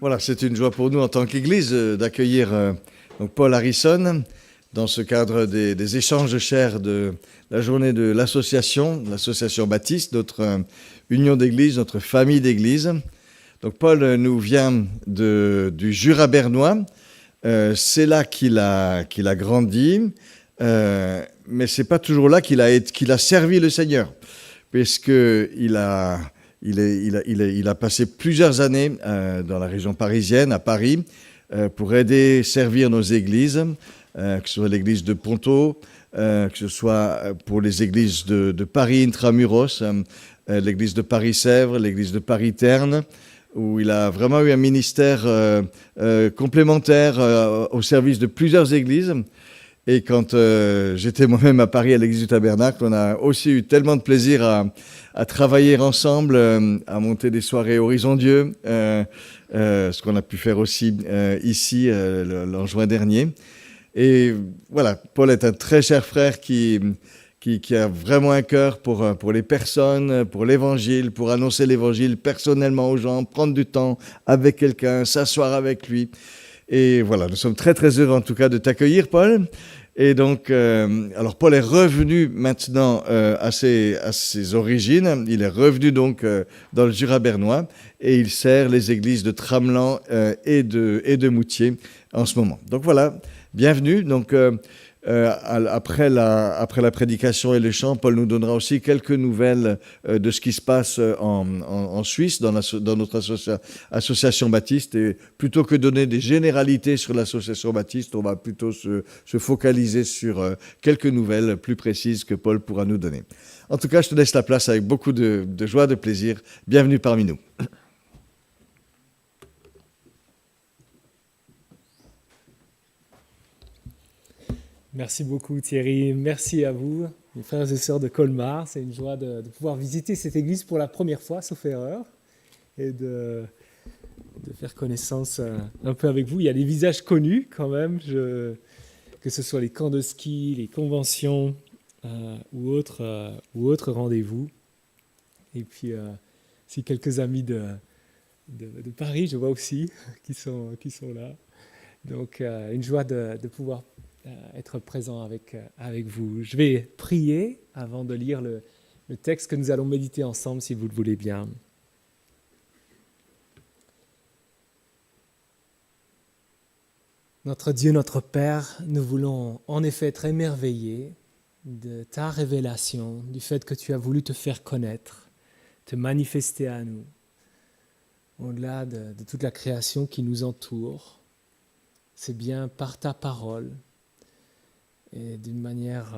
Voilà, c'est une joie pour nous en tant qu'Église d'accueillir donc Paul Harrison dans ce cadre des échanges de chair de la journée de l'association baptiste, notre union d'église, notre famille d'église. Donc Paul nous vient du Jura bernois. C'est là qu'il a grandi, mais c'est pas toujours là qu'il a servi le Seigneur, puisqu'il a passé plusieurs années dans la région parisienne, à Paris, pour aider, servir nos églises, que ce soit l'église de Ponto, que ce soit pour les églises de Paris Intramuros, l'église de Paris-Sèvres, l'église de Paris-Terne, où il a vraiment eu un ministère complémentaire au service de plusieurs églises. Et quand j'étais moi-même à Paris à l'église du Tabernacle, on a aussi eu tellement de plaisir à travailler ensemble, à monter des soirées Horizon Dieu, ce qu'on a pu faire aussi ici en juin dernier. Et voilà, Paul est un très cher frère qui a vraiment un cœur pour les personnes, pour l'évangile, pour annoncer l'évangile personnellement aux gens, prendre du temps avec quelqu'un, s'asseoir avec lui. Et voilà, nous sommes très très heureux en tout cas de t'accueillir, Paul. Et donc, alors Paul est revenu maintenant à ses origines. Il est revenu donc dans le Jura bernois et il sert les églises de Tramelan et de Moutier en ce moment. Donc voilà, bienvenue. Donc après la prédication et les chants, Paul nous donnera aussi quelques nouvelles de ce qui se passe en Suisse, dans notre association baptiste. Et plutôt que donner des généralités sur l'association baptiste, on va plutôt se focaliser sur quelques nouvelles plus précises que Paul pourra nous donner. En tout cas, je te laisse la place avec beaucoup de joie, de plaisir. Bienvenue parmi nous. Merci beaucoup Thierry, merci à vous, mes frères et sœurs de Colmar. C'est une joie de pouvoir visiter cette église pour la première fois, sauf erreur, et de faire connaissance un peu avec vous. Il y a des visages connus quand même, que ce soit les camps de ski, les conventions ou autres rendez-vous. Et puis, si quelques amis de Paris, je vois aussi, qui sont là. Donc, une joie de pouvoir être présent avec vous. Je vais prier avant de lire le texte que nous allons méditer ensemble, si vous le voulez bien. Notre Dieu, notre Père, nous voulons en effet être émerveillés de ta révélation, du fait que tu as voulu te faire connaître, te manifester à nous, au-delà de toute la création qui nous entoure. C'est bien par ta parole et d'une manière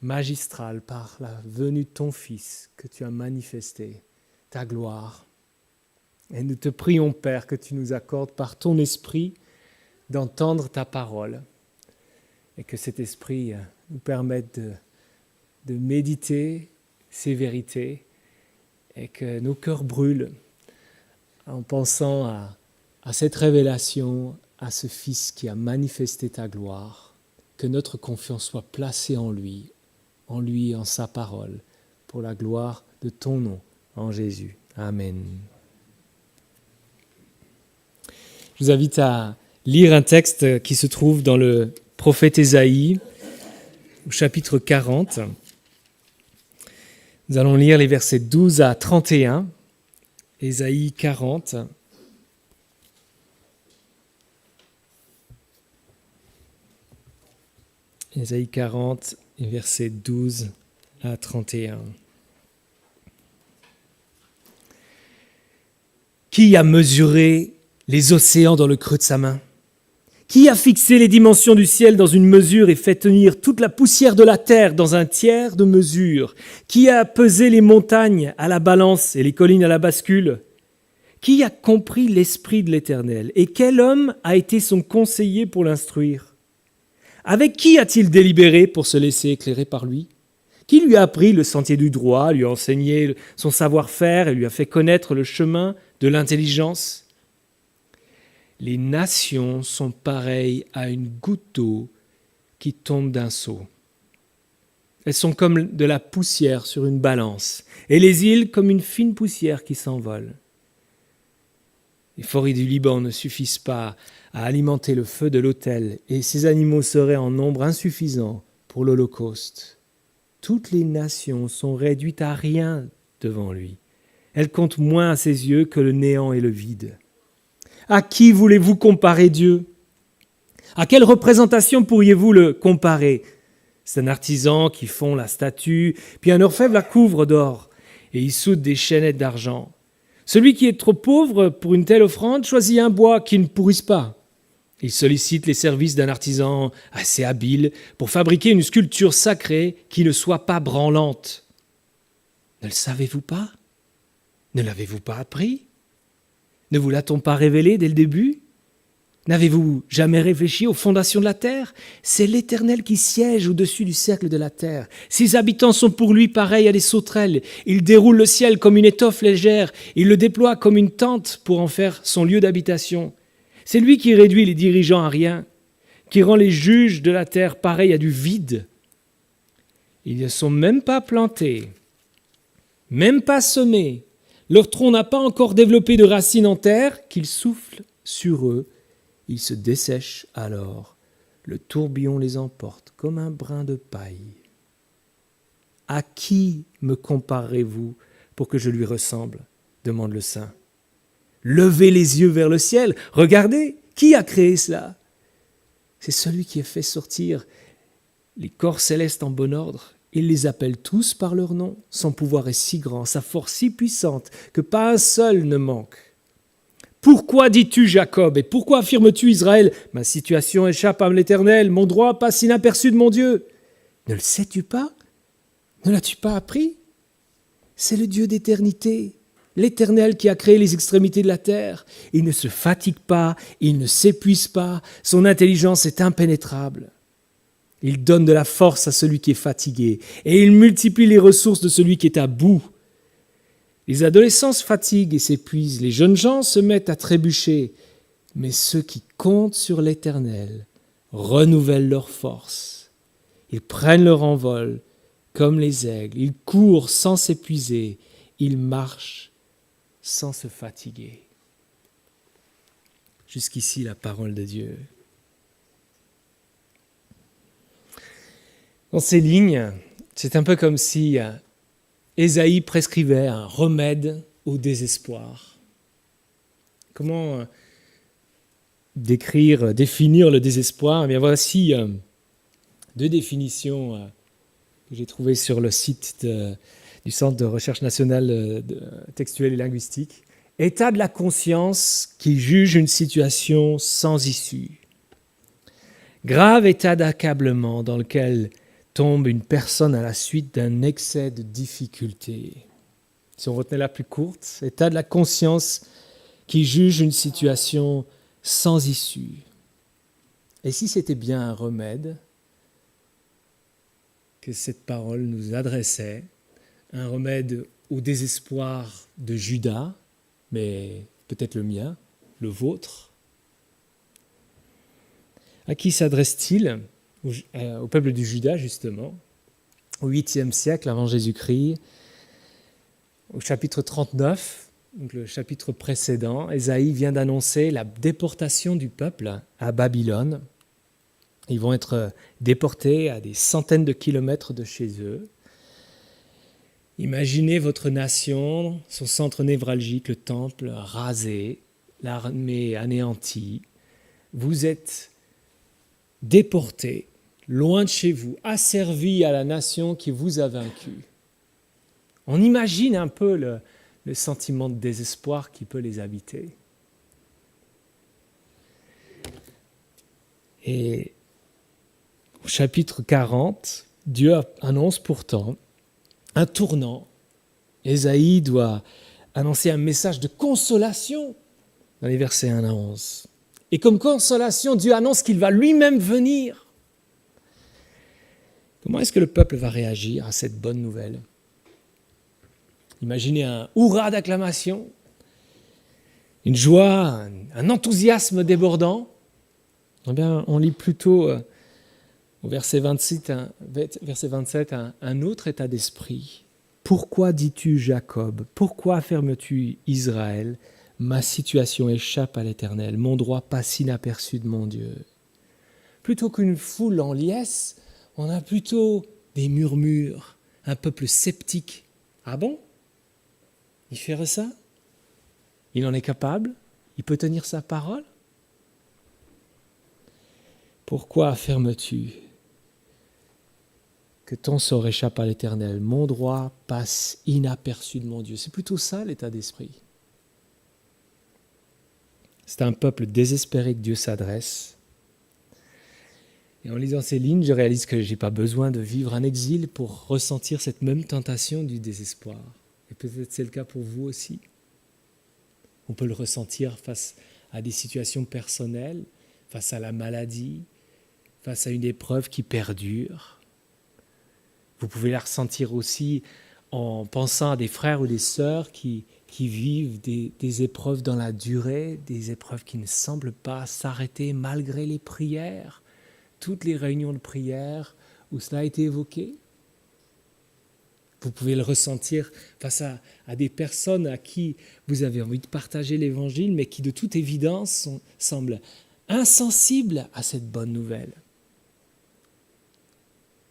magistrale, par la venue de ton Fils, que tu as manifesté ta gloire. Et nous te prions, Père, que tu nous accordes par ton Esprit d'entendre ta parole et que cet Esprit nous permette de méditer ces vérités et que nos cœurs brûlent en pensant à cette révélation, à ce Fils qui a manifesté ta gloire. Que notre confiance soit placée en lui, en sa parole, pour la gloire de ton nom, en Jésus. Amen. Je vous invite à lire un texte qui se trouve dans le prophète Ésaïe, au chapitre 40. Nous allons lire les versets 12 à 31, Ésaïe 40. Ésaïe 40, versets 12 à 31. Qui a mesuré les océans dans le creux de sa main ? Qui a fixé les dimensions du ciel dans une mesure et fait tenir toute la poussière de la terre dans un tiers de mesure ? Qui a pesé les montagnes à la balance et les collines à la bascule ? Qui a compris l'esprit de l'Éternel ? Et quel homme a été son conseiller pour l'instruire ? Avec qui a-t-il délibéré pour se laisser éclairer par lui ? Qui lui a appris le sentier du droit, lui a enseigné son savoir-faire et lui a fait connaître le chemin de l'intelligence ? Les nations sont pareilles à une goutte d'eau qui tombe d'un seau. Elles sont comme de la poussière sur une balance, et les îles comme une fine poussière qui s'envole. Et Les forêts du Liban ne suffisent pas à alimenter le feu de l'autel et ces animaux seraient en nombre insuffisant pour l'Holocauste. Toutes les nations sont réduites à rien devant lui. Elles comptent moins à ses yeux que le néant et le vide. À qui voulez-vous comparer Dieu ? À quelle représentation pourriez-vous le comparer ? C'est un artisan qui fond la statue, puis un orfèvre la couvre d'or, et il soude des chaînettes d'argent. Celui qui est trop pauvre pour une telle offrande choisit un bois qui ne pourrisse pas. Il sollicite les services d'un artisan assez habile pour fabriquer une sculpture sacrée qui ne soit pas branlante. Ne le savez-vous pas ? Ne l'avez-vous pas appris ? Ne vous l'a-t-on pas révélé dès le début ? N'avez-vous jamais réfléchi aux fondations de la terre ? C'est l'Éternel qui siège au-dessus du cercle de la terre. Ses habitants sont pour lui pareils à des sauterelles. Il déroule le ciel comme une étoffe légère. Il le déploie comme une tente pour en faire son lieu d'habitation. C'est lui qui réduit les dirigeants à rien, qui rend les juges de la terre pareils à du vide. Ils ne sont même pas plantés, même pas semés. Leur tronc n'a pas encore développé de racines en terre, qu'il souffle sur eux. Ils se dessèchent alors. Le tourbillon les emporte comme un brin de paille. À qui me comparez-vous pour que je lui ressemble ? Demande le saint. Levez les yeux vers le ciel. Regardez, qui a créé cela ? C'est celui qui a fait sortir les corps célestes en bon ordre. Il les appelle tous par leur nom. Son pouvoir est si grand, sa force si puissante, que pas un seul ne manque. Pourquoi dis-tu Jacob et pourquoi affirmes-tu Israël ? Ma situation échappe à l'Éternel, mon droit passe inaperçu de mon Dieu. Ne le sais-tu pas ? Ne l'as-tu pas appris ? C'est le Dieu d'éternité, l'Éternel qui a créé les extrémités de la terre. Il ne se fatigue pas, il ne s'épuise pas, son intelligence est impénétrable. Il donne de la force à celui qui est fatigué et il multiplie les ressources de celui qui est à bout. Les adolescents se fatiguent et s'épuisent, les jeunes gens se mettent à trébucher, mais ceux qui comptent sur l'Éternel renouvellent leur force. Ils prennent leur envol comme les aigles, ils courent sans s'épuiser, ils marchent sans se fatiguer. Jusqu'ici la parole de Dieu. Dans ces lignes, c'est un peu comme si Ésaïe prescrivait un remède au désespoir. Comment définir le désespoir ? Eh bien, voici deux définitions que j'ai trouvées sur le site du Centre de recherche nationale textuelle et linguistique. État de la conscience qui juge une situation sans issue. Grave état d'accablement dans lequel tombe une personne à la suite d'un excès de difficulté. Si on retenait la plus courte, état de la conscience qui juge une situation sans issue. Et si c'était bien un remède que cette parole nous adressait, un remède au désespoir de Judas, mais peut-être le mien, le vôtre, à qui s'adresse-t-il ? Au peuple du Juda, justement, au 8e siècle avant Jésus-Christ, au chapitre 39, donc le chapitre précédent, Ésaïe vient d'annoncer la déportation du peuple à Babylone. Ils vont être déportés à des centaines de kilomètres de chez eux. Imaginez votre nation, son centre névralgique, le temple rasé, l'armée anéantie. Vous êtes déportés, loin de chez vous, asservis à la nation qui vous a vaincu. On imagine un peu le sentiment de désespoir qui peut les habiter. Et au chapitre 40, Dieu annonce pourtant un tournant. Ésaïe doit annoncer un message de consolation dans les versets 1 à 11. Et comme consolation, Dieu annonce qu'il va lui-même venir. Comment est-ce que le peuple va réagir à cette bonne nouvelle ? Imaginez un hurrah d'acclamation, une joie, un enthousiasme débordant. Eh bien, on lit plutôt au verset 27 un autre état d'esprit. Pourquoi dis-tu Jacob ? Pourquoi affirmes-tu Israël ? ma situation échappe à l'Éternel, mon droit passe inaperçu de mon Dieu. Plutôt qu'une foule en liesse, on a plutôt des murmures, un peuple sceptique. Ah bon? Il ferait ça? Il en est capable? Il peut tenir sa parole? Pourquoi affirmes-tu que ton sort échappe à l'Éternel? Mon droit passe inaperçu de mon Dieu. C'est plutôt ça l'état d'esprit. C'est à un peuple désespéré que Dieu s'adresse. Et en lisant ces lignes, je réalise que je n'ai pas besoin de vivre un exil pour ressentir cette même tentation du désespoir. Et peut-être c'est le cas pour vous aussi. On peut le ressentir face à des situations personnelles, face à la maladie, face à une épreuve qui perdure. Vous pouvez la ressentir aussi en pensant à des frères ou des sœurs qui vivent des épreuves dans la durée, des épreuves qui ne semblent pas s'arrêter malgré les prières, toutes les réunions de prière où cela a été évoqué. Vous pouvez le ressentir face à des personnes à qui vous avez envie de partager l'Évangile, mais qui de toute évidence semblent insensibles à cette bonne nouvelle.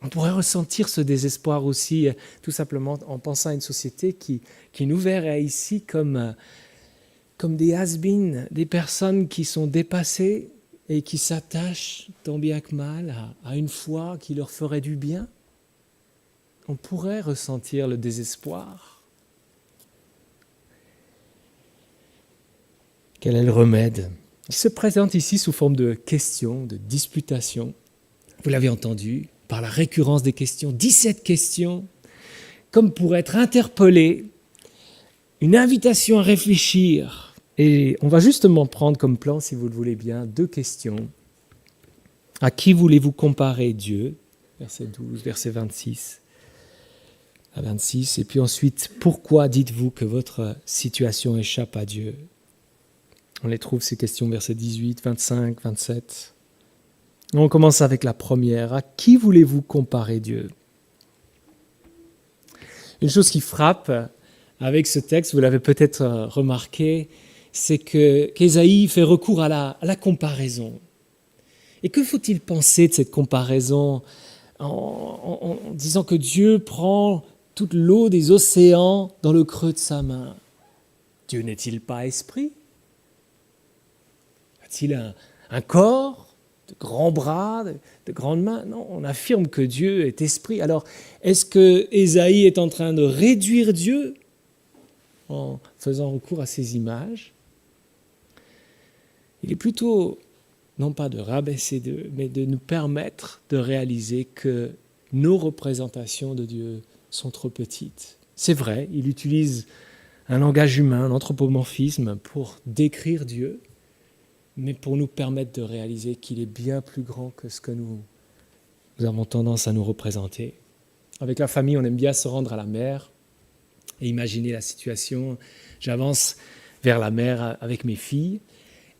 On pourrait ressentir ce désespoir aussi, tout simplement en pensant à une société qui nous verrait ici comme des has-been, des personnes qui sont dépassées et qui s'attachent tant bien que mal à une foi qui leur ferait du bien. On pourrait ressentir le désespoir. Quel est le remède? Il se présente ici sous forme de questions, de disputations. Vous l'avez entendu, par la récurrence des questions, 17 questions, comme pour être interpellé, une invitation à réfléchir. Et on va justement prendre comme plan, si vous le voulez bien, 2 questions. À qui voulez-vous comparer Dieu? Verset 12, verset 26 à 26. Et puis ensuite, pourquoi dites-vous que votre situation échappe à Dieu? On les trouve, ces questions, versets 18, 25, 27. On commence avec la première. À qui voulez-vous comparer Dieu? Une chose qui frappe avec ce texte, vous l'avez peut-être remarqué, c'est qu'Ésaïe fait recours à la comparaison. Et que faut-il penser de cette comparaison en disant que Dieu prend toute l'eau des océans dans le creux de sa main? Dieu n'est-il pas esprit? A-t-il un corps, de grands bras, de grandes mains? Non, on affirme que Dieu est esprit. Alors, est-ce que Ésaïe est en train de réduire Dieu en faisant recours à ces images? Il est plutôt, non pas de rabaisser Dieu, mais de nous permettre de réaliser que nos représentations de Dieu sont trop petites. C'est vrai, il utilise un langage humain, un anthropomorphisme pour décrire Dieu, mais pour nous permettre de réaliser qu'il est bien plus grand que ce que nous avons tendance à nous représenter. Avec la famille, on aime bien se rendre à la mer et imaginer la situation. J'avance vers la mer avec mes filles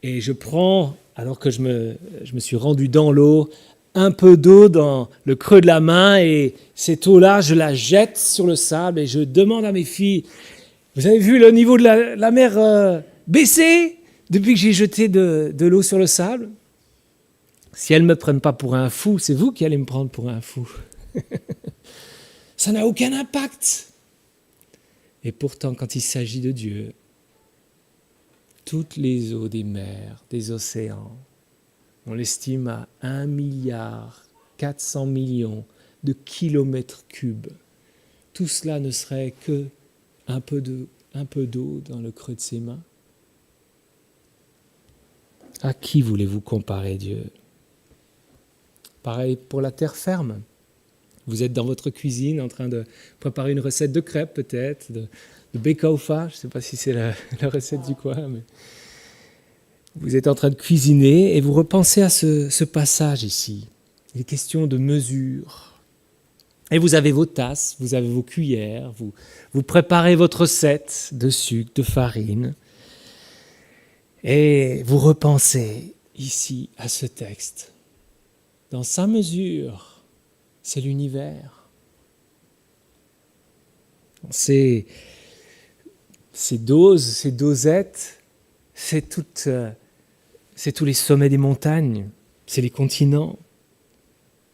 et je prends, alors que je me suis rendu dans l'eau, un peu d'eau dans le creux de la main et cette eau-là, je la jette sur le sable et je demande à mes filles, vous avez vu le niveau de la mer baisser depuis que j'ai jeté de l'eau sur le sable? Si elles ne me prennent pas pour un fou, c'est vous qui allez me prendre pour un fou. Ça n'a aucun impact. Et pourtant, quand il s'agit de Dieu, toutes les eaux des mers, des océans, on l'estime à 1,4 milliard de kilomètres cubes. Tout cela ne serait que un peu d'eau dans le creux de ses mains. À qui voulez-vous comparer Dieu? Pareil pour la terre ferme. Vous êtes dans votre cuisine en train de préparer une recette de crêpes peut-être, de bekaofa, je ne sais pas si c'est la recette du coin, mais vous êtes en train de cuisiner et vous repensez à ce passage ici. Il est question de mesure. Et vous avez vos tasses, vous avez vos cuillères, vous préparez votre recette de sucre, de farine. Et vous repensez ici à ce texte. Dans sa mesure, c'est l'univers. Ces doses, ces dosettes c'est tous les sommets des montagnes, c'est les continents.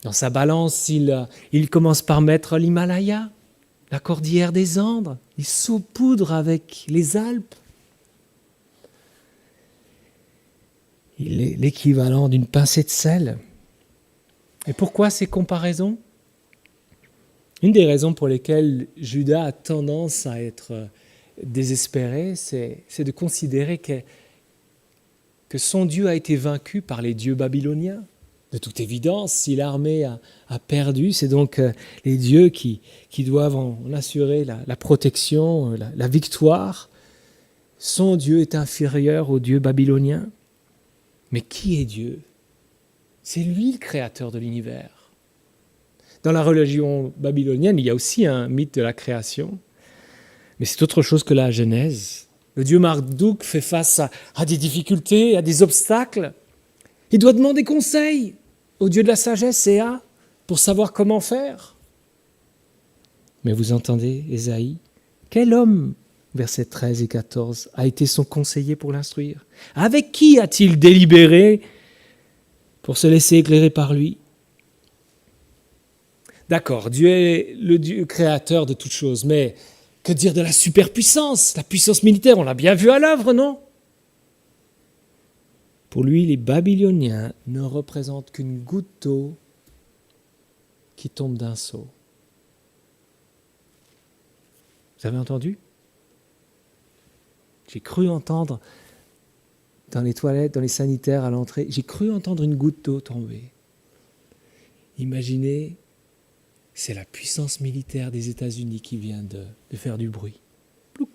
Dans sa balance, il commence par mettre l'Himalaya, la cordillère des Andes, il saupoudre avec les Alpes. Il est l'équivalent d'une pincée de sel. Et pourquoi ces comparaisons ? Une des raisons pour lesquelles Judas a tendance à être désespéré, c'est de considérer que son Dieu a été vaincu par les dieux babyloniens. De toute évidence, si l'armée a perdu, c'est donc les dieux qui doivent en assurer la protection, la victoire. Son Dieu est inférieur au Dieu babylonien. Mais qui est Dieu ? C'est lui le créateur de l'univers. Dans la religion babylonienne, il y a aussi un mythe de la création, mais c'est autre chose que la Genèse. Le dieu Marduk fait face à des difficultés, à des obstacles. Il doit demander conseil au Dieu de la sagesse, Séa, pour savoir comment faire. Mais vous entendez, Ésaïe, quel homme, versets 13 et 14, a été son conseiller pour l'instruire ? Avec qui a-t-il délibéré pour se laisser éclairer par lui ? D'accord, Dieu est le Dieu créateur de toutes choses, mais que dire de la superpuissance, la puissance militaire ? On l'a bien vu à l'œuvre, non ? Pour lui, les Babyloniens ne représentent qu'une goutte d'eau qui tombe d'un seau. Vous avez entendu ? J'ai cru entendre dans les toilettes, dans les sanitaires à l'entrée, j'ai cru entendre une goutte d'eau tomber. Imaginez, c'est la puissance militaire des États-Unis qui vient de faire du bruit. Plouc.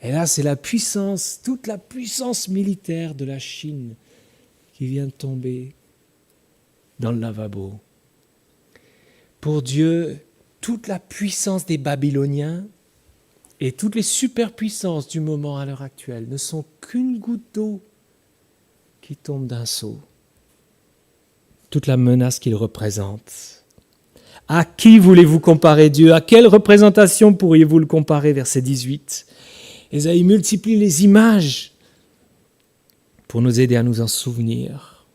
Et là, c'est la puissance, toute la puissance militaire de la Chine qui vient de tomber dans le lavabo. Pour Dieu, toute la puissance des Babyloniens et toutes les superpuissances du moment à l'heure actuelle ne sont qu'une goutte d'eau qui tombe d'un seau. Toute la menace qu'il représente. À qui voulez-vous comparer Dieu ? À quelle représentation pourriez-vous le comparer ? Verset 18. Ésaïe multiplie les images pour nous aider à nous en souvenir.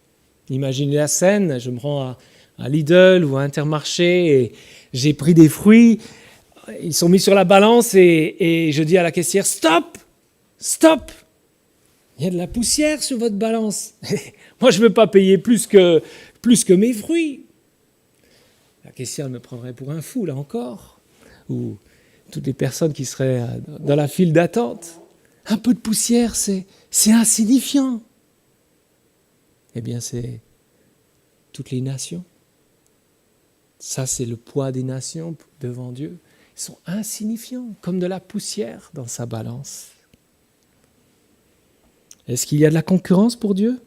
Imaginez la scène, je me rends à Lidl ou à Intermarché et j'ai pris des fruits, ils sont mis sur la balance et je dis à la caissière « Stop ! Stop ! Il y a de la poussière sur votre balance. Moi, je ne veux pas payer plus que mes fruits. » La caissière me prendrait pour un fou, là encore. Ou toutes les personnes qui seraient dans la file d'attente. Un peu de poussière, c'est insignifiant. Eh bien, c'est toutes les nations. Ça, c'est le poids des nations devant Dieu. Ils sont insignifiants, comme de la poussière dans sa balance. Est-ce qu'il y a de la concurrence pour Dieu ?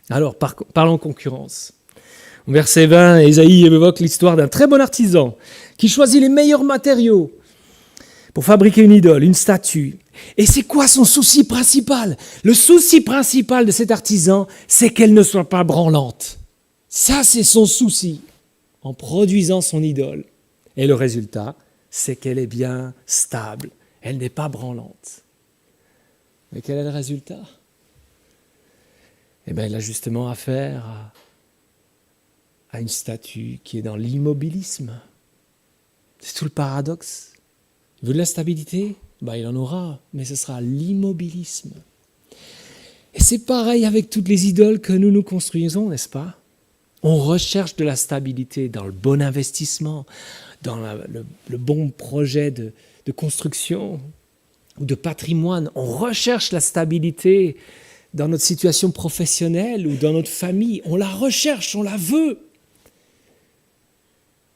Alors, parlons concurrence. Au verset 20, Ésaïe évoque l'histoire d'un très bon artisan qui choisit les meilleurs matériaux pour fabriquer une idole, une statue. Et c'est quoi son souci principal ? Le souci principal de cet artisan, c'est qu'elle ne soit pas branlante. Ça, c'est son souci en produisant son idole. Et le résultat, c'est qu'elle est bien stable. Elle n'est pas branlante. Mais quel est le résultat ? Eh bien, il a justement affaire à une statue qui est dans l'immobilisme. C'est tout le paradoxe. Il veut de la stabilité ? Il en aura, mais ce sera l'immobilisme. Et c'est pareil avec toutes les idoles que nous construisons, n'est-ce pas ? On recherche de la stabilité dans le bon investissement, dans le bon projet de construction ou de patrimoine. On recherche la stabilité dans notre situation professionnelle ou dans notre famille. On la recherche, on la veut.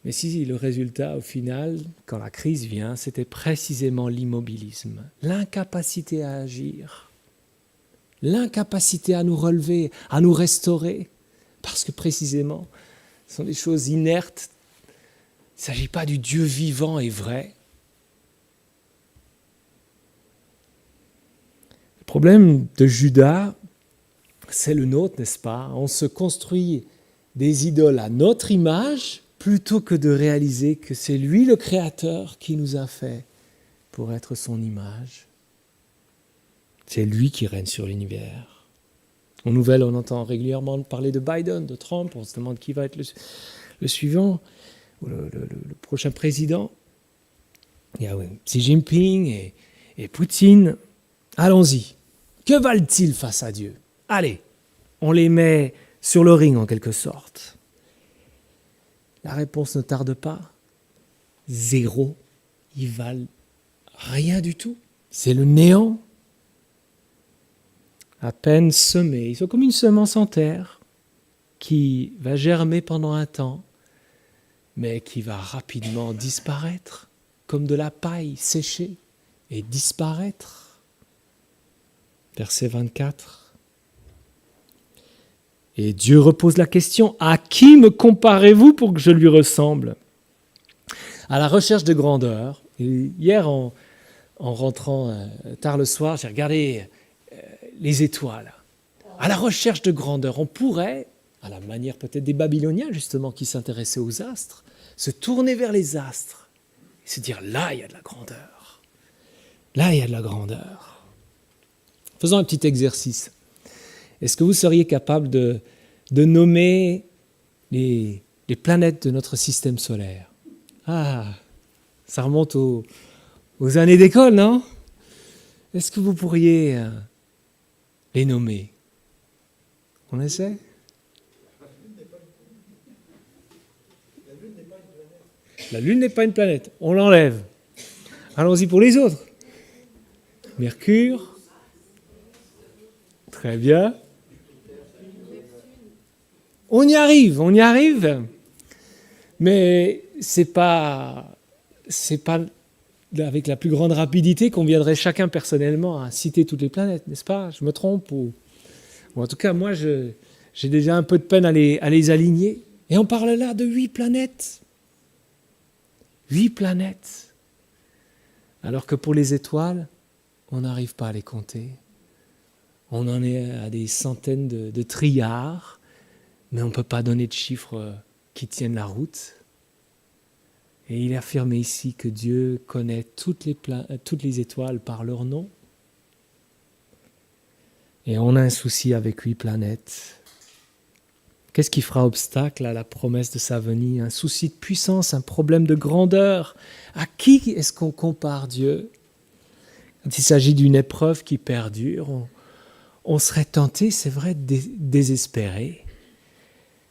Mais si le résultat, au final, quand la crise vient, c'était précisément l'immobilisme, l'incapacité à agir, l'incapacité à nous relever, à nous restaurer, parce que précisément, ce sont des choses inertes. Il ne s'agit pas du Dieu vivant et vrai. Le problème de Judas, c'est le nôtre, n'est-ce pas ? On se construit des idoles à notre image, plutôt que de réaliser que c'est lui le Créateur qui nous a fait pour être son image. C'est lui qui règne sur l'univers. En nouvelles, on entend régulièrement parler de Biden, de Trump, on se demande qui va être le suivant, ou le prochain président. Il y a Xi Jinping et Poutine. Allons-y. Que valent-ils face à Dieu? Allez, on les met sur le ring en quelque sorte. La réponse ne tarde pas. Zéro. Ils valent rien du tout. C'est le néant. À peine semés. Ils sont comme une semence en terre qui va germer pendant un temps, mais qui va rapidement disparaître, comme de la paille séchée, et disparaître. Verset 24. Et Dieu repose la question, à qui me comparez-vous pour que je lui ressemble? À la recherche de grandeur. Et hier, en rentrant tard le soir, j'ai regardé les étoiles. À la recherche de grandeur, on pourrait, à la manière peut-être des Babyloniens justement qui s'intéressaient aux astres, se tourner vers les astres et se dire, là, il y a de la grandeur. Là, il y a de la grandeur. Faisons un petit exercice. Est-ce que vous seriez capable de nommer les planètes de notre système solaire? Ah, ça remonte aux années d'école, non? Est-ce que vous pourriez les nommer? On essaie? La Lune n'est pas une planète. On l'enlève. Allons-y pour les autres. Mercure. Très bien. On y arrive. Mais c'est pas avec la plus grande rapidité qu'on viendrait chacun personnellement à citer toutes les planètes, n'est-ce pas? Je me trompe ou en tout cas, moi, j'ai déjà un peu de peine à les aligner. Et on parle là de 8 planètes. 8 planètes. Alors que pour les étoiles, on n'arrive pas à les compter. On en est à des centaines de trilliards, mais on ne peut pas donner de chiffres qui tiennent la route. Et il est affirmé ici que Dieu connaît toutes les étoiles par leur nom. Et on a un souci avec 8 planètes. Qu'est-ce qui fera obstacle à la promesse de sa venue? Un souci de puissance, un problème de grandeur. À qui est-ce qu'on compare Dieu? Quand il s'agit d'une épreuve qui perdure, on serait tenté, c'est vrai, de désespérer.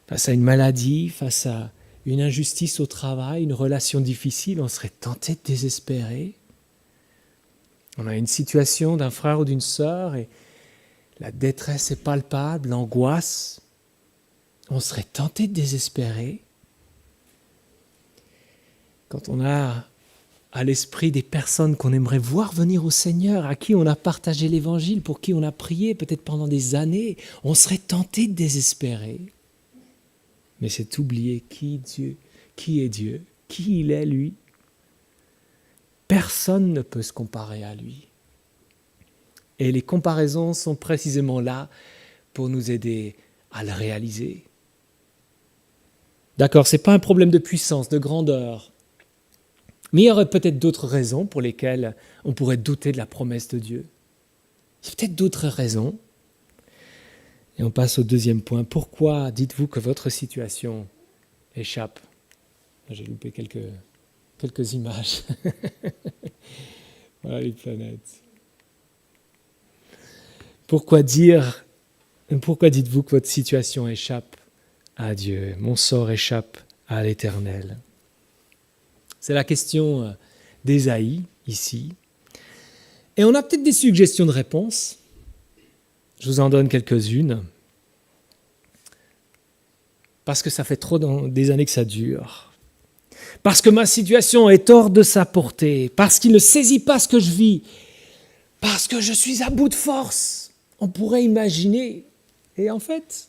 Face à une maladie, face à une injustice au travail, une relation difficile, on serait tenté de désespérer. On a une situation d'un frère ou d'une sœur et la détresse est palpable, l'angoisse. On serait tenté de désespérer. Quand on a à l'esprit des personnes qu'on aimerait voir venir au Seigneur, à qui on a partagé l'Évangile, pour qui on a prié peut-être pendant des années, on serait tenté de désespérer. Mais c'est oublier qui est Dieu, qui il est lui. Personne ne peut se comparer à lui. Et les comparaisons sont précisément là pour nous aider à le réaliser. D'accord, ce n'est pas un problème de puissance, de grandeur. Mais il y aurait peut-être d'autres raisons pour lesquelles on pourrait douter de la promesse de Dieu. Il y a peut-être d'autres raisons. Et on passe au deuxième point. Pourquoi dites-vous que votre situation échappe? J'ai loupé quelques images. Voilà les planètes. Pourquoi dites-vous que votre situation échappe à Dieu? Mon sort échappe à l'Éternel. C'est la question d'Ésaïe, ici. Et on a peut-être des suggestions de réponse. Je vous en donne quelques-unes. Parce que ça fait trop des années que ça dure. Parce que ma situation est hors de sa portée. Parce qu'il ne saisit pas ce que je vis. Parce que je suis à bout de force. On pourrait imaginer. Et en fait,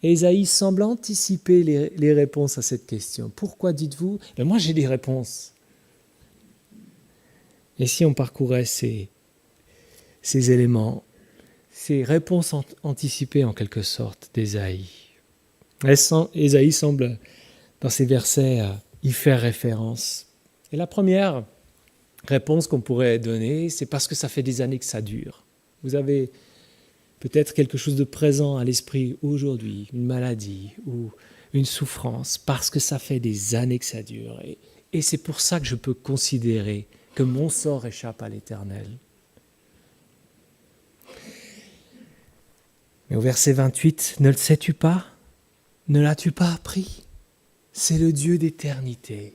Ésaïe semble anticiper les réponses à cette question. Pourquoi dites-vous? Moi, j'ai des réponses. Et si on parcourait ces éléments, ces réponses anticipées en quelque sorte d'Ésaïe. Ésaïe semble, dans ces versets, y faire référence. Et la première réponse qu'on pourrait donner, c'est parce que ça fait des années que ça dure. Vous avez peut-être quelque chose de présent à l'esprit aujourd'hui, une maladie ou une souffrance, parce que ça fait des années que ça dure. Et c'est pour ça que je peux considérer que mon sort échappe à l'Éternel. Mais au verset 28, ne le sais-tu pas? Ne l'as-tu pas appris? C'est le Dieu d'éternité.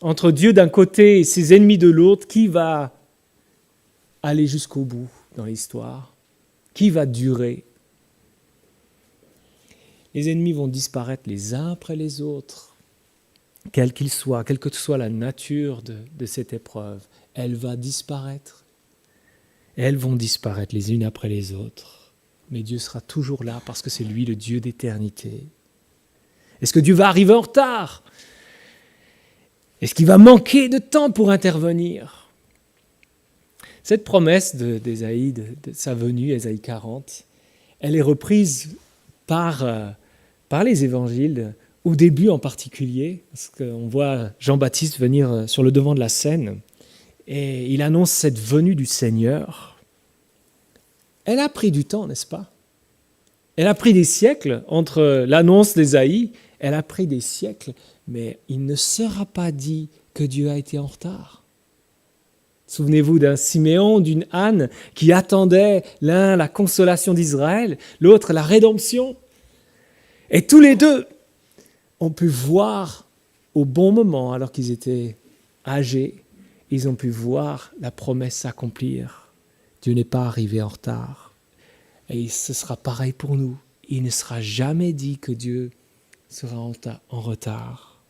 Entre Dieu d'un côté et ses ennemis de l'autre, qui va aller jusqu'au bout dans l'histoire? Qui va durer? Les ennemis vont disparaître les uns après les autres, quels qu'ils soient, quelle que soit la nature de cette épreuve. Elle va disparaître. Elles vont disparaître les unes après les autres. Mais Dieu sera toujours là parce que c'est lui le Dieu d'éternité. Est-ce que Dieu va arriver en retard? Est-ce qu'il va manquer de temps pour intervenir? Cette promesse d'Ésaïe, de sa venue, Ésaïe 40, elle est reprise par les évangiles, au début en particulier, parce qu'on voit Jean-Baptiste venir sur le devant de la scène, et il annonce cette venue du Seigneur. Elle a pris du temps, n'est-ce pas? Elle a pris des siècles entre l'annonce d'Ésaïe, elle a pris des siècles, mais il ne sera pas dit que Dieu a été en retard. Souvenez-vous d'un Siméon, d'une Anne, qui attendait l'un la consolation d'Israël, l'autre la rédemption. Et tous les deux ont pu voir au bon moment, alors qu'ils étaient âgés, ils ont pu voir la promesse s'accomplir. Dieu n'est pas arrivé en retard. Et ce sera pareil pour nous. Il ne sera jamais dit que Dieu sera en retard.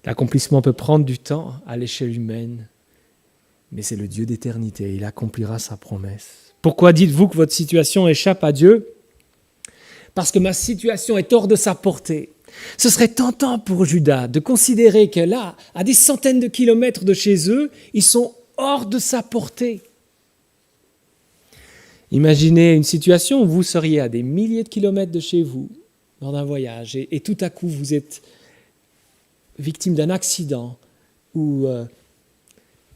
L'accomplissement peut prendre du temps à l'échelle humaine, mais c'est le Dieu d'éternité. Il accomplira sa promesse. Pourquoi dites-vous que votre situation échappe à Dieu? Parce que ma situation est hors de sa portée. Ce serait tentant pour Judas de considérer que là, à des centaines de kilomètres de chez eux, ils sont hors de sa portée. Imaginez une situation où vous seriez à des milliers de kilomètres de chez vous, lors d'un voyage, et tout à coup vous êtes victime d'un accident ou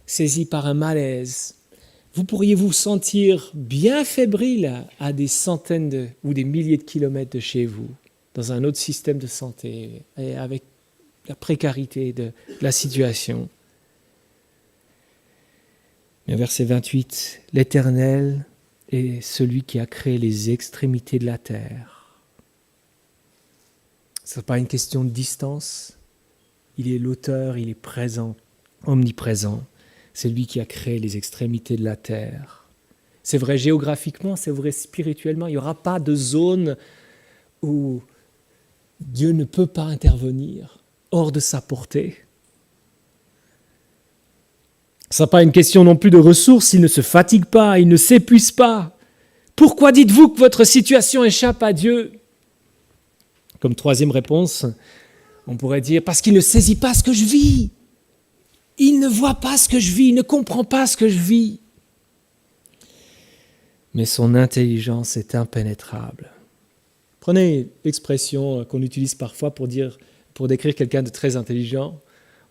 saisi par un malaise. Vous pourriez vous sentir bien fébrile à des centaines ou des milliers de kilomètres de chez vous, dans un autre système de santé, et avec la précarité de la situation. Mais verset 28, « L'Éternel est celui qui a créé les extrémités de la terre. » Ce n'est pas une question de distance. Il est l'auteur, il est présent, omniprésent. C'est lui qui a créé les extrémités de la terre. C'est vrai géographiquement, c'est vrai spirituellement. Il n'y aura pas de zone où Dieu ne peut pas intervenir, hors de sa portée. Ce n'est pas une question non plus de ressources, il ne se fatigue pas, il ne s'épuise pas. Pourquoi dites-vous que votre situation échappe à Dieu? Comme troisième réponse, on pourrait dire parce qu'il ne saisit pas ce que je vis. Il ne voit pas ce que je vis, il ne comprend pas ce que je vis. Mais son intelligence est impénétrable. Prenez l'expression qu'on utilise parfois pour décrire quelqu'un de très intelligent.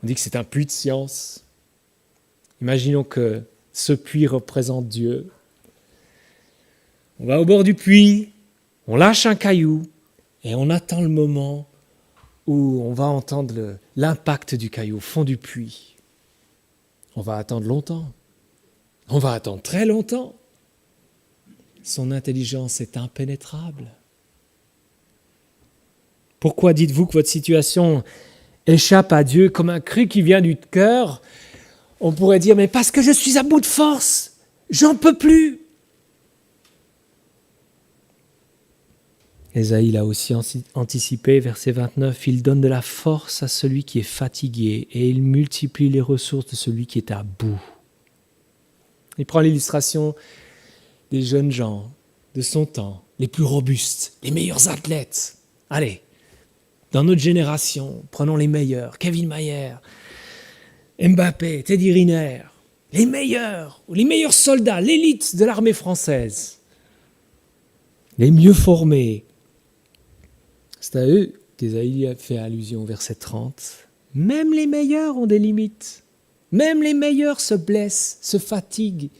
On dit que c'est un puits de science. Imaginons que ce puits représente Dieu. On va au bord du puits, on lâche un caillou et on attend le moment où on va entendre l'impact du caillou au fond du puits. On va attendre longtemps. On va attendre très longtemps. Son intelligence est impénétrable. Pourquoi dites-vous que votre situation échappe à Dieu comme un cri qui vient du cœur? On pourrait dire, mais parce que je suis à bout de force, j'en peux plus. Ésaïe l'a aussi anticipé, verset 29, « Il donne de la force à celui qui est fatigué et il multiplie les ressources de celui qui est à bout. » Il prend l'illustration des jeunes gens de son temps, les plus robustes, les meilleurs athlètes. Allez, dans notre génération, prenons les meilleurs, Kevin Mayer, Mbappé, Teddy Riner, les meilleurs soldats, l'élite de l'armée française, les mieux formés. C'est à eux qu'Ésaïe a fait allusion au verset 30. Même les meilleurs ont des limites. Même les meilleurs se blessent, se fatiguent.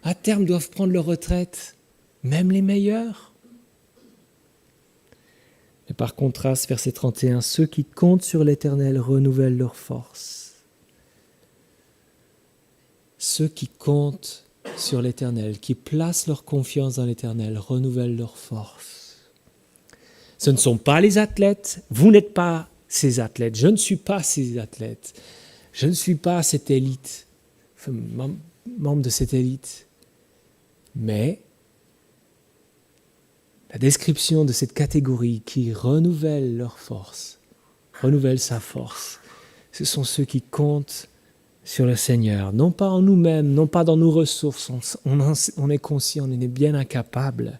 à terme doivent prendre leur retraite, même les meilleurs. Et par contraste, verset 31, ceux qui comptent sur l'Éternel renouvellent leur force. Ceux qui comptent sur l'Éternel, qui placent leur confiance dans l'Éternel, renouvellent leur force. Ce ne sont pas les athlètes, vous n'êtes pas ces athlètes, je ne suis pas ces athlètes, je ne suis pas cette élite, membre de cette élite, mais la description de cette catégorie qui renouvelle leur force, renouvelle sa force, ce sont ceux qui comptent sur le Seigneur, non pas en nous-mêmes, non pas dans nos ressources, on est conscient, on est bien incapable,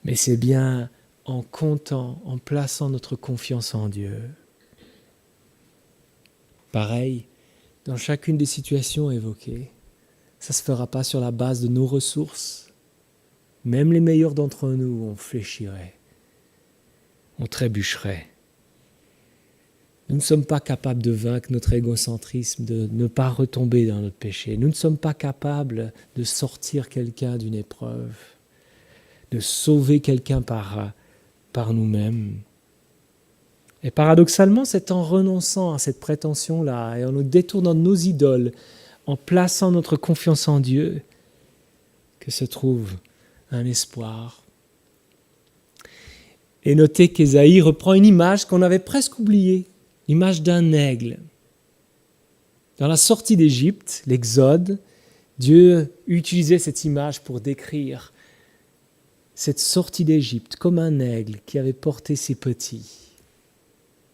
mais c'est bien en comptant, en plaçant notre confiance en Dieu. Pareil, dans chacune des situations évoquées, ça ne se fera pas sur la base de nos ressources. Même les meilleurs d'entre nous, on fléchirait, on trébucherait. Nous ne sommes pas capables de vaincre notre égocentrisme, de ne pas retomber dans notre péché. Nous ne sommes pas capables de sortir quelqu'un d'une épreuve, de sauver quelqu'un par nous-mêmes. Et paradoxalement, c'est en renonçant à cette prétention-là et en nous détournant de nos idoles, en plaçant notre confiance en Dieu, que se trouve un espoir. Et notez qu'Ésaïe reprend une image qu'on avait presque oubliée, l'image d'un aigle. Dans la sortie d'Égypte, l'Exode, Dieu utilisait cette image pour décrire cette sortie d'Égypte comme un aigle qui avait porté ses petits.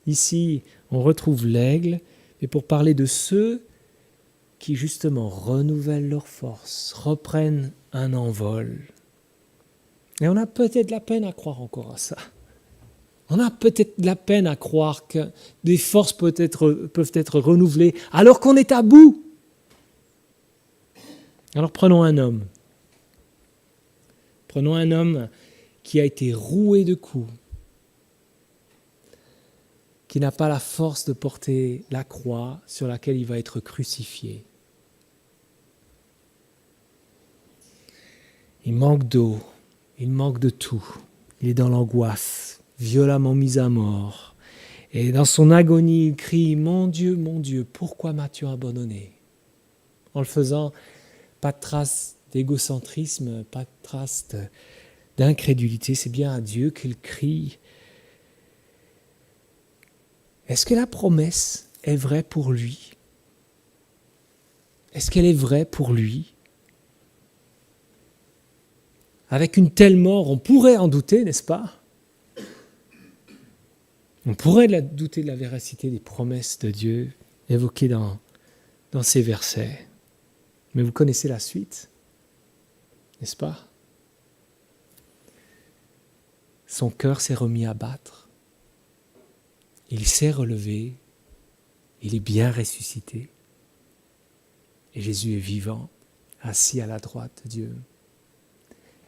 Ici, on retrouve l'aigle, mais pour parler de ceux qui justement renouvellent leur force, reprennent un envol. Et on a peut-être de la peine à croire encore à ça. On a peut-être de la peine à croire que des forces peuvent être renouvelées alors qu'on est à bout. Alors prenons un homme. Prenons un homme qui a été roué de coups, qui n'a pas la force de porter la croix sur laquelle il va être crucifié. Il manque d'eau, il manque de tout. Il est dans l'angoisse, violemment mis à mort. Et dans son agonie, il crie « Mon Dieu, pourquoi m'as-tu abandonné ?» En le faisant, pas de trace d'égocentrisme, pas de trace d'incrédulité, c'est bien à Dieu qu'il crie. Est-ce que la promesse est vraie pour lui ? Est-ce qu'elle est vraie pour lui ? Avec une telle mort, on pourrait en douter, n'est-ce pas ? On pourrait douter de la véracité des promesses de Dieu évoquées dans ces versets. Mais vous connaissez la suite, n'est-ce pas ? Son cœur s'est remis à battre. Il s'est relevé. Il est bien ressuscité. Et Jésus est vivant, assis à la droite de Dieu.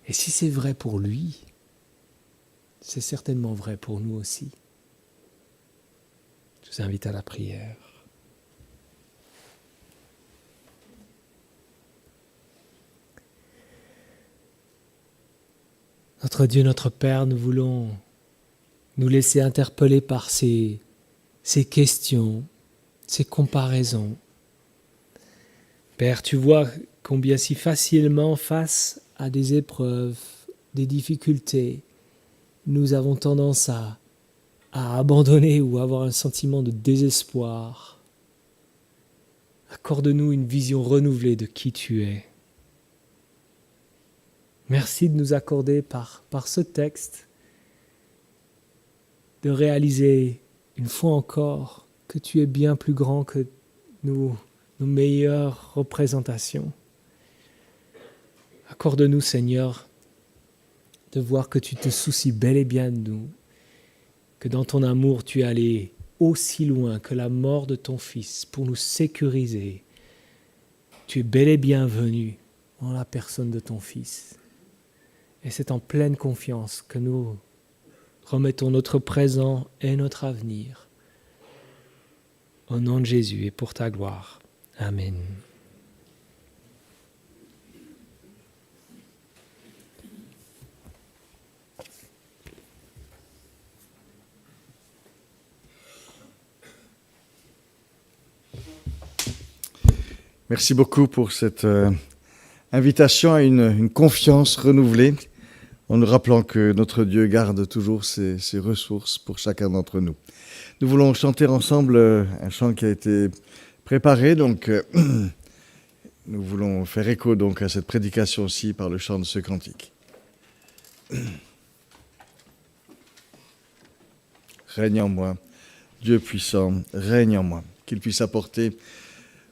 Et si c'est vrai pour lui, c'est certainement vrai pour nous aussi. Je vous invite à la prière. Notre Dieu, notre Père, nous voulons nous laisser interpeller par ces questions, ces comparaisons. Père, tu vois combien si facilement, face à des épreuves, des difficultés, nous avons tendance à abandonner ou à avoir un sentiment de désespoir. Accorde-nous une vision renouvelée de qui tu es. Merci de nous accorder par ce texte de réaliser une fois encore que tu es bien plus grand que nos meilleures représentations. Accorde-nous, Seigneur, de voir que tu te soucies bel et bien de nous, que dans ton amour tu es allé aussi loin que la mort de ton Fils pour nous sécuriser. Tu es bel et bien venu en la personne de ton Fils. Et c'est en pleine confiance que nous remettons notre présent et notre avenir. Au nom de Jésus et pour ta gloire. Amen. Merci beaucoup pour cette invitation à une confiance renouvelée, en nous rappelant que notre Dieu garde toujours ses ressources pour chacun d'entre nous. Nous voulons chanter ensemble un chant qui a été préparé, donc nous voulons faire écho donc à cette prédication aussi par le chant de ce cantique. Règne en moi, Dieu puissant, règne en moi, qu'il puisse apporter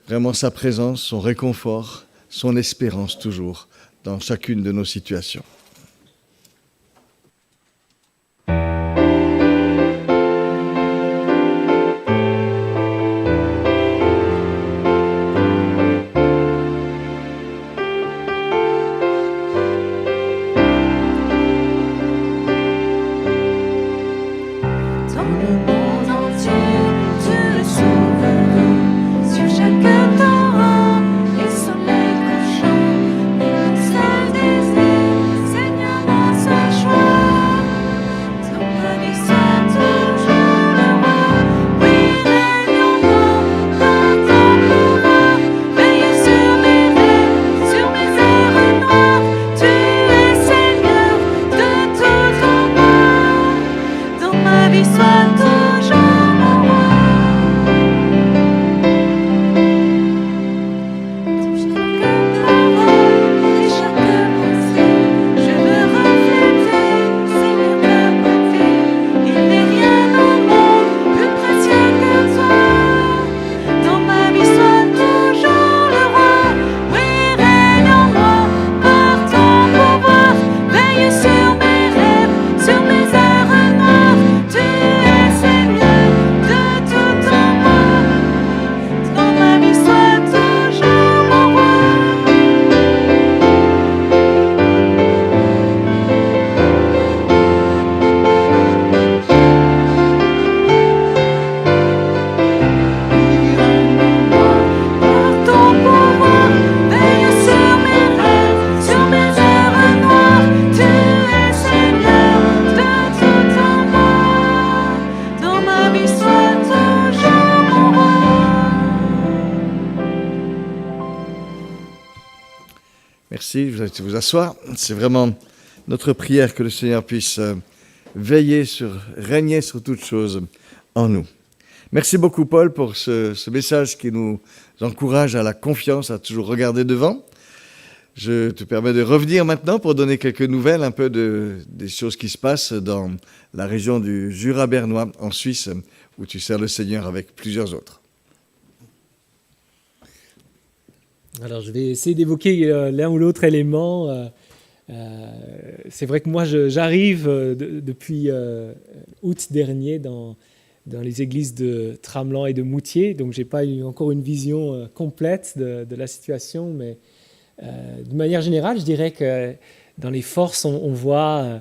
vraiment sa présence, son réconfort, son espérance toujours dans chacune de nos situations. Merci, je vous invite à vous asseoir. C'est vraiment notre prière que le Seigneur puisse régner sur toutes choses en nous. Merci beaucoup Paul pour ce message qui nous encourage à la confiance, à toujours regarder devant. Je te permets de revenir maintenant pour donner quelques nouvelles un peu des choses qui se passent dans la région du Jura bernois en Suisse, où tu sers le Seigneur avec plusieurs autres. Alors, je vais essayer d'évoquer l'un ou l'autre élément. C'est vrai que moi, j'arrive depuis août dernier dans les églises de Tramelan et de Moutier, donc je n'ai pas eu encore une vision complète de la situation, mais de manière générale, je dirais que dans les forces, on voit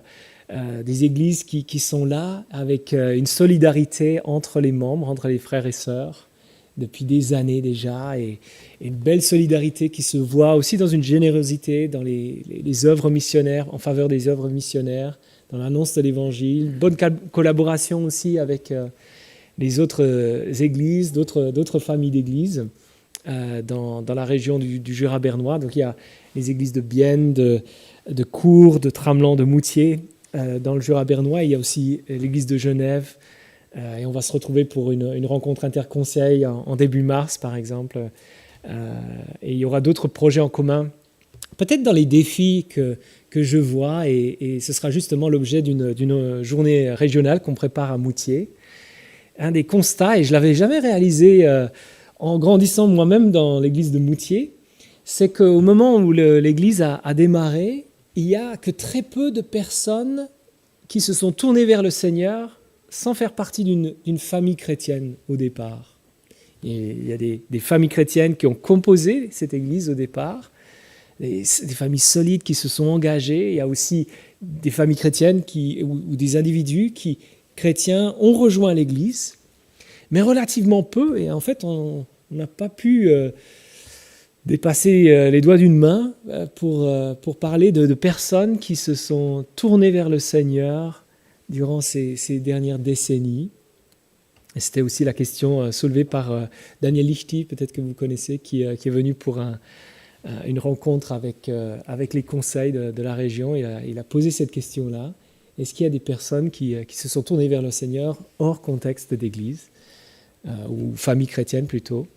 des églises qui sont là avec une solidarité entre les membres, entre les frères et sœurs, depuis des années déjà, et une belle solidarité qui se voit aussi dans une générosité dans les œuvres missionnaires, en faveur des œuvres missionnaires, dans l'annonce de l'Évangile, bonne collaboration aussi avec les autres églises, d'autres familles d'églises dans la région du Jura bernois. Donc il y a les églises de Bienne, de Cours, de Tramelan, de Moutier dans le Jura bernois. Il y a aussi l'église de Genève. Et on va se retrouver pour une rencontre interconseil en début mars, par exemple. Et il y aura d'autres projets en commun, peut-être dans les défis que je vois, et ce sera justement l'objet d'une journée régionale qu'on prépare à Moutier. Un des constats, et je ne l'avais jamais réalisé en grandissant moi-même dans l'église de Moutier, c'est qu'au moment où l'église a démarré, il n'y a que très peu de personnes qui se sont tournées vers le Seigneur sans faire partie d'une famille chrétienne au départ. Et il y a des familles chrétiennes qui ont composé cette église au départ, des familles solides qui se sont engagées. Il y a aussi des familles chrétiennes ou des individus chrétiens ont rejoint l'église, mais relativement peu. Et en fait, on n'a pas pu dépasser les doigts d'une main pour parler de personnes qui se sont tournées vers le Seigneur durant ces dernières décennies. Et c'était aussi la question soulevée par Daniel Lichty, peut-être que vous connaissez, qui est venu pour une rencontre avec les conseils de la région. Il a posé cette question-là. Est-ce qu'il y a des personnes qui se sont tournées vers le Seigneur hors contexte d'église, ou famille chrétienne plutôt?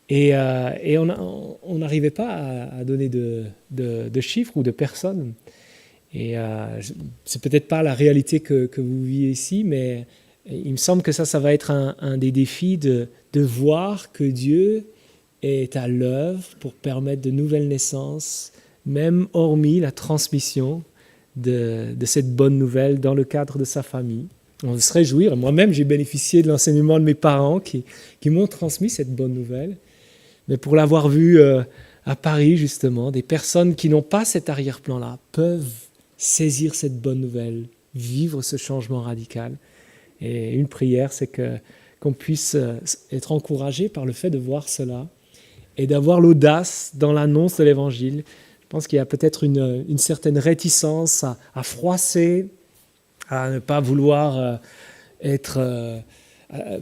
Et on n'arrivait pas à donner de chiffres ou de personnes. Et c'est peut-être pas la réalité que vous vivez ici, mais il me semble que ça va être un des défis de voir que Dieu est à l'œuvre pour permettre de nouvelles naissances, même hormis la transmission de cette bonne nouvelle dans le cadre de sa famille. On se réjouir. Moi-même, j'ai bénéficié de l'enseignement de mes parents qui m'ont transmis cette bonne nouvelle. Mais pour l'avoir vu à Paris, justement, des personnes qui n'ont pas cet arrière-plan-là peuvent saisir cette bonne nouvelle, vivre ce changement radical. Et une prière, c'est qu'on puisse être encouragé par le fait de voir cela et d'avoir l'audace dans l'annonce de l'Évangile. Je pense qu'il y a peut-être une certaine réticence à froisser, à ne pas vouloir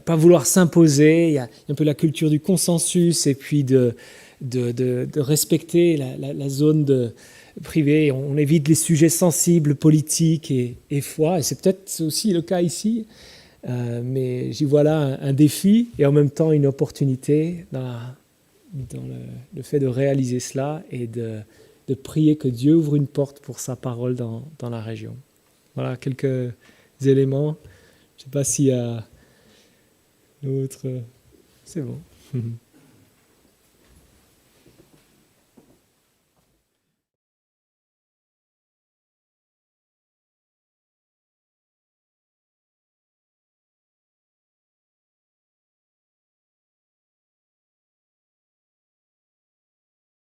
pas vouloir s'imposer. Il y a un peu la culture du consensus et puis de respecter la zone privée. On évite les sujets sensibles, politiques et foi. Et c'est peut-être aussi le cas ici. Mais j'y vois là un défi et en même temps une opportunité dans le fait de réaliser cela et de prier que Dieu ouvre une porte pour sa parole dans la région. Voilà quelques éléments. Je ne sais pas s'il y a d'autres. C'est bon.